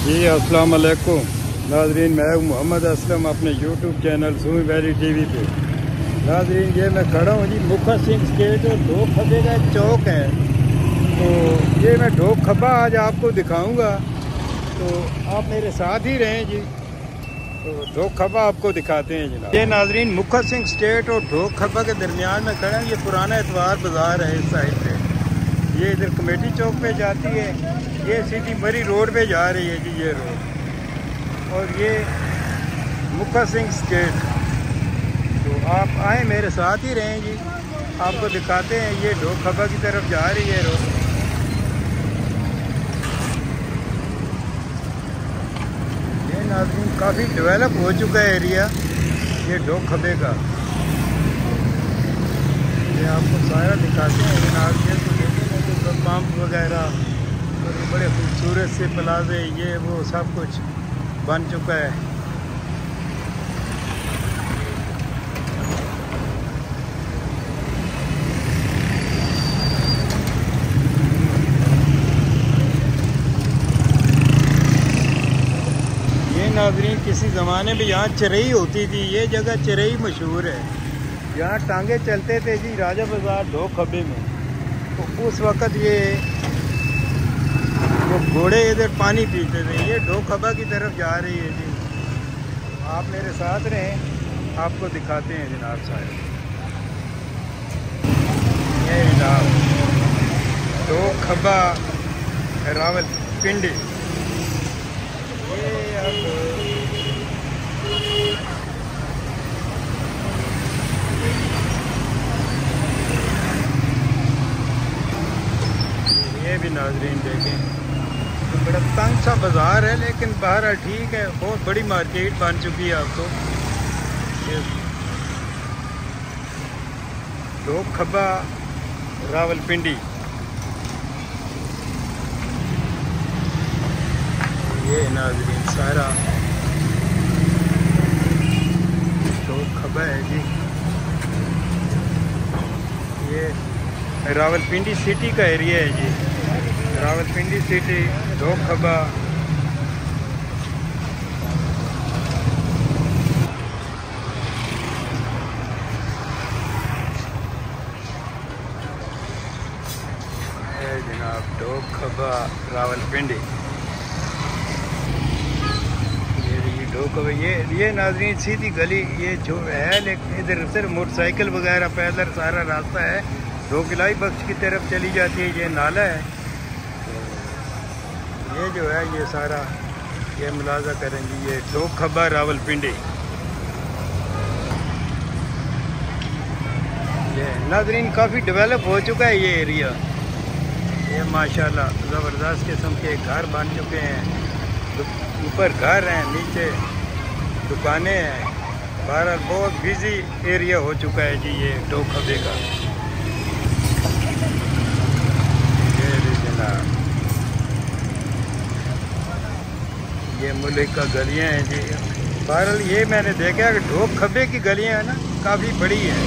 जी अस्सलाम वालेकुम नाजरीन, मैं मोहम्मद असलम अपने यूट्यूब चैनल सूही वैली टीवी पे। नाजरीन, ये मैं खड़ा हूँ जी मुखा सिंह स्टेट और ढोक खब्बे का एक चौक है। तो ये मैं ढोक खब्बा आज आपको दिखाऊंगा, तो आप मेरे साथ ही रहें जी। तो ढोक खब्बा आपको दिखाते हैं जनाब। ये नाजरीन मुखा सिंह स्टेट और ढोक खब्बा के दरमियान में खड़ा हूँ। ये पुराना एतवार बाज़ार है इस साइड पे। ये इधर कमेटी चौक पे जाती है, ये सीधी मरी रोड पे जा रही है जी ये रोड। और ये मुखा सिंह स्टेट। तो आप आए मेरे साथ ही रहें जी, आपको दिखाते हैं। ये ढोक खब्बा की तरफ जा रही है रोड। ये नाज़रीन काफ़ी डेवलप हो चुका है एरिया ये ढोक खब्बे का। ये आपको सारा दिखाते हैं जनाब। ये तो तो पंप वगैरह और बड़े खूबसूरत से प्लाजे ये वो सब कुछ बन चुका है। ये नाज़रीन किसी ज़माने में यहाँ चरई होती थी। ये जगह चरई मशहूर है। यहाँ टांगे चलते थे जी राजा बाज़ार ढोक खब्बे में। तो उस वक़्त ये वो घोड़े इधर पानी पीते थे। ये ढोक खब्बा की तरफ जा रही है जी। आप मेरे साथ रहें, आपको दिखाते हैं जनाब साहब। ये जनाब ढोक खब्बा रावलपिंडी। ये भी नाजरीन देखें, तो बड़ा तंग सा बाज़ार है, लेकिन बहरहाल ठीक है। बहुत बड़ी मार्केट बन चुकी है अब तो। ये ढोक खब्बा रावलपिंडी। ये नाजरीन सारा ढोक खब्बा है जी। ये रावलपिंडी सिटी का एरिया है जी। रावलपिंडी सिटी ढोक खब्बा। जनाब ढोक खब्बा रावलपिंडी। ये ढोक खब्बा ये नाजरीन सीधी गली ये जो है, लेकिन इधर सिर्फ मोटरसाइकिल वगैरह पैदल सारा रास्ता है। ढोक इलाही बख्श की तरफ चली जाती है। ये नाला है। तो ये जो है ये सारा ये मुलाजा करेंगे। ये ढोक खब्बा रावलपिंडी। ये नाजरीन काफ़ी डेवलप हो चुका है ये एरिया। ये माशाल्लाह ज़बरदस्त किस्म के घर बन चुके हैं। ऊपर घर हैं, नीचे दुकानें हैं। बहरहाल बहुत बिजी एरिया हो चुका है जी ये ढोक खब्बे का। ये मुल्क का गलियां हैं जी। बहरहाल ये मैंने देखा कि ढोक खब्बे की गलियां है ना काफ़ी बड़ी हैं।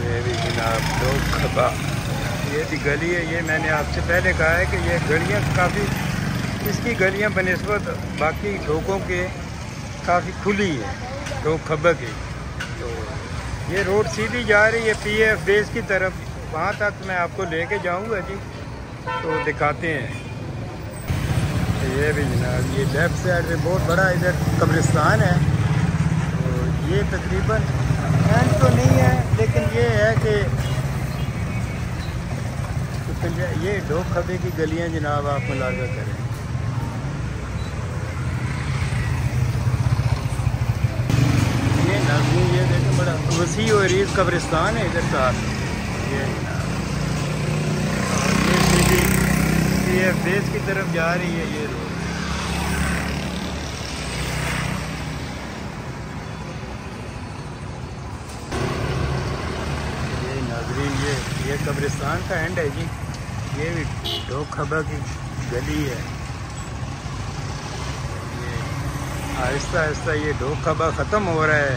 ये भी जनाब ढोक खब्बा ये भी गली है। ये मैंने आपसे पहले कहा है कि ये गलियां काफ़ी, इसकी गलियां बनिस्बत बाकी ढोकों के काफ़ी खुली है ढोक खब्बा की। तो ये रोड सीधी जा रही है PF बेस की तरफ। वहाँ तक मैं आपको लेके जाऊँगा जी, तो दिखाते हैं। ये भी जनाब ये लेफ़्ट साइड में बहुत बड़ा इधर कब्रिस्तान है। तो ये तकरीबन एंड तो नहीं है, लेकिन ये है कि ये ढोक खब्बे की गलियाँ जनाब आप मुलाजा करें। ये देखें बड़ा वसी और रीज़ कब्रिस्तान है इधर साथ। ये सीधी PF बेस की तरफ जा रही है ये रोड। ये नाजरीन ये कब्रिस्तान का एंड है जी। ये भी ढोक खब्बा की गली है। आहिस्ता आहिस्ता ये ढोक खब्बा ख़त्म हो रहा है।